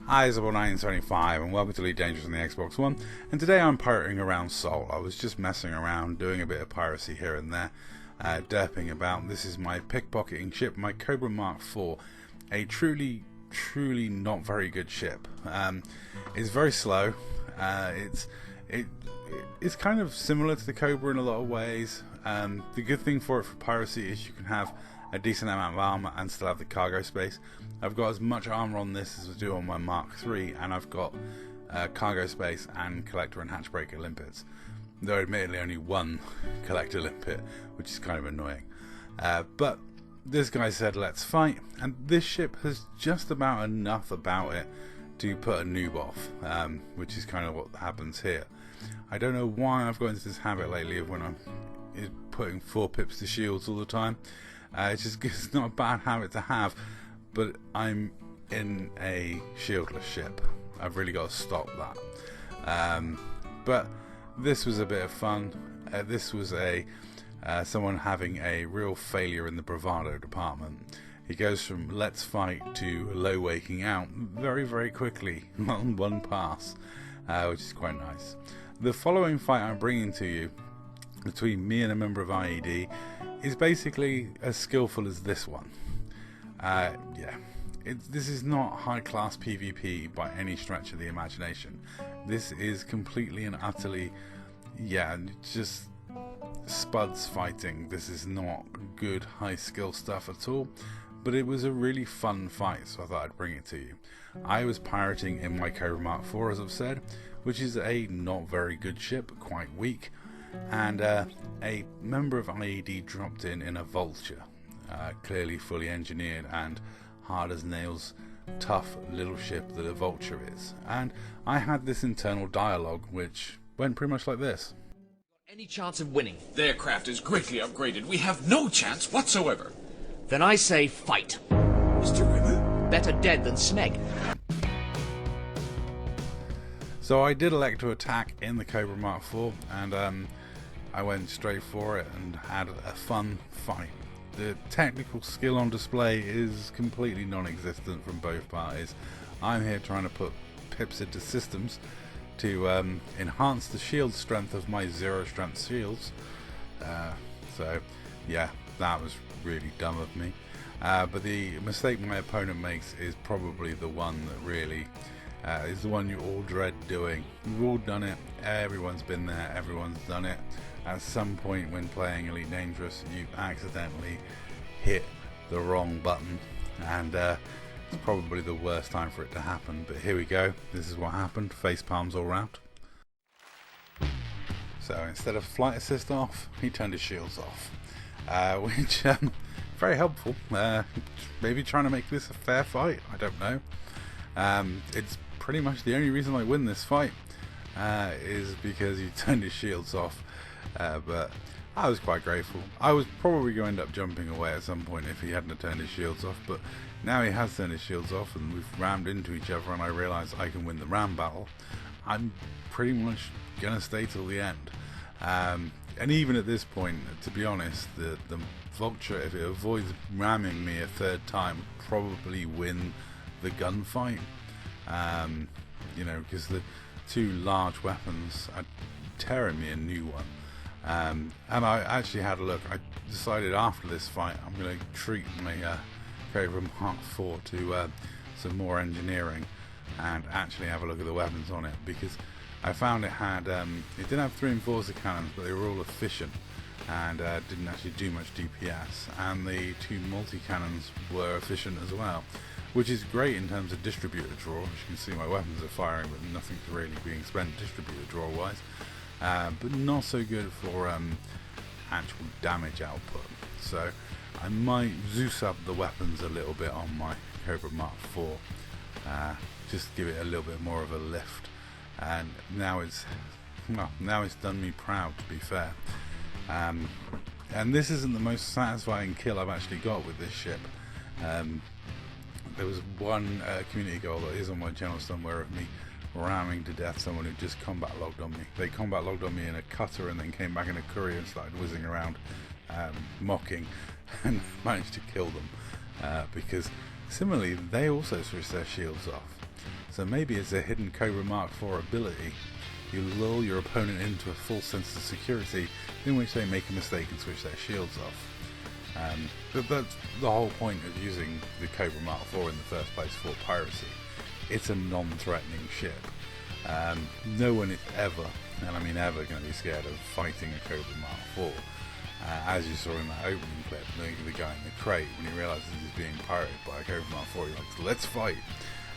Hi, it's 1975 and welcome to Elite Dangerous on the Xbox One, and today I'm pirating around Seoul. I was just messing around, doing a bit of piracy here and there, derping about. This is my pickpocketing ship, my Cobra Mark IV, a truly not very good ship. It's very slow. It's kind of similar to the Cobra in a lot of ways. The good thing for it for piracy is you can have a decent amount of armor and still have the cargo space. I've got as much armor on this as I do on my Mark III, and I've got cargo space and collector and hatchbreaker limpets. Though admittedly only one collector limpet, which is kind of annoying. But this guy said let's fight, and this ship has just about enough about it to put a noob off, which is kind of what happens here. I don't know why I've got into this habit lately of when I'm putting 4 pips to shields all the time. It's not a bad habit to have, but I'm in a shieldless ship. I've really got to stop that. But this was a bit of fun. This was someone having a real failure in the bravado department. He goes from let's fight to low waking out very quickly on one pass, which is quite nice. The following fight I'm bringing to you between me and a member of IED is basically as skillful as this one. This is not high class PvP by any stretch of the imagination. This is completely and utterly, just spuds fighting. This is not good high skill stuff at all, but it was a really fun fight, so I thought I'd bring it to you. I was pirating in my Cobra Mark IV, as I've said, which is a not very good ship, quite weak, and a member of IED dropped in a Vulture, clearly fully engineered and hard as nails, tough little ship that a Vulture is. And I had this internal dialogue which went pretty much like this. Any chance of winning? The aircraft is greatly upgraded. We have no chance whatsoever. Then I say fight. Mr. Rimmer? Better dead than Smeg. So I did elect to attack in the Cobra Mark IV, and I went straight for it and had a fun fight. The technical skill on display is completely non-existent from both parties. I'm here trying to put pips into systems to enhance the shield strength of my 0 strength shields. So yeah, that was really dumb of me. But the mistake my opponent makes is probably the one that really is the one you all dread doing. We've all done it, everyone's been there, everyone's done it. At some point when playing Elite Dangerous, you accidentally hit the wrong button, and it's probably the worst time for it to happen. But here we go, this is what happened, face palms all round. So instead of flight assist off, he turned his shields off, which very helpful. Maybe trying to make this a fair fight, I don't know. It's pretty much the only reason I win this fight, is because he turned his shields off. But I was quite grateful. I was probably going to end up jumping away at some point if he hadn't turned his shields off, but now he has turned his shields off and we've rammed into each other and I realise I can win the ram battle. I'm pretty much going to stay till the end. And even at this point, to be honest, the Vulture, if it avoids ramming me a third time, would probably win the gunfight. Because the 2 large weapons are tearing me a new one. And I actually had a look. I decided after this fight I'm going to treat my Cobra Mark IV to some more engineering and actually have a look at the weapons on it, because I found it didn't have 3 Enforcer cannons, but they were all efficient and didn't actually do much DPS, and the 2 multi-cannons were efficient as well, which is great in terms of distributor draw. As you can see, my weapons are firing but nothing's really being spent distributor draw wise. But not so good for actual damage output. So I might Zeus up the weapons a little bit on my Cobra Mark IV, just give it a little bit more of a lift. And now it's done me proud, to be fair. And this isn't the most satisfying kill I've actually got with this ship. There was one community goal that is on my channel somewhere of me ramming to death someone who just combat logged on me. They combat logged on me in a cutter and then came back in a courier and started whizzing around mocking, and managed to kill them because similarly they also switched their shields off. So maybe as a hidden Cobra Mark IV ability, you lull your opponent into a false sense of security in which they make a mistake and switch their shields off. But that's the whole point of using the Cobra Mark IV in the first place for piracy. It's a non-threatening ship. No one is ever, and I mean ever, going to be scared of fighting a Cobra Mark IV. As you saw in that opening clip, the guy in the crate, when he realises he's being pirated by a Cobra Mark IV, he's like, let's fight.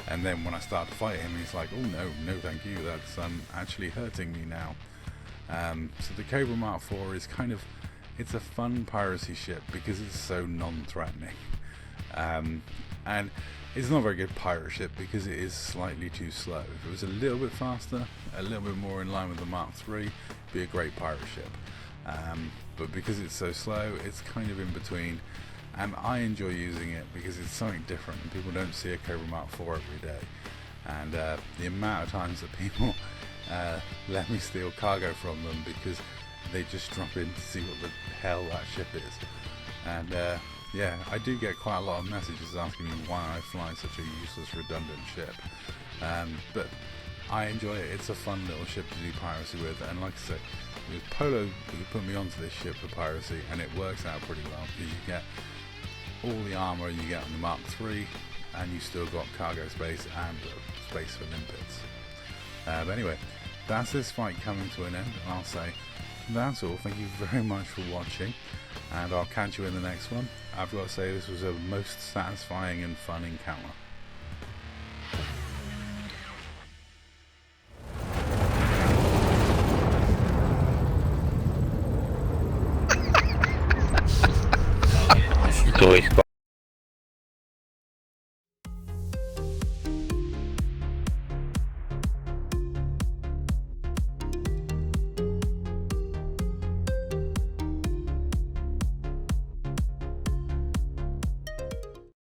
And then when I start to fight him, he's like, oh no thank you, that's actually hurting me now. So the Cobra Mark IV is kind of, it's a fun piracy ship because it's so non-threatening. And it's not a very good pirate ship because it is slightly too slow. If it was a little bit faster, a little bit more in line with the Mark III, it'd be a great pirate ship. But because it's so slow, it's kind of in between, and I enjoy using it because it's something different and people don't see a Cobra Mark IV every day. And the amount of times that people let me steal cargo from them because they just drop in to see what the hell that ship is. And yeah, I do get quite a lot of messages asking me why I fly such a useless, redundant ship. But I enjoy it. It's a fun little ship to do piracy with, and like I say, it was Polo who put me onto this ship for piracy, and it works out pretty well because you get all the armour you get on the Mark III, and you still got cargo space and space for limpets. But anyway, that's this fight coming to an end, and I'll say that's all. Thank you very much for watching, and I'll catch you in the next one. I've got to say this was a most satisfying and fun encounter. Dois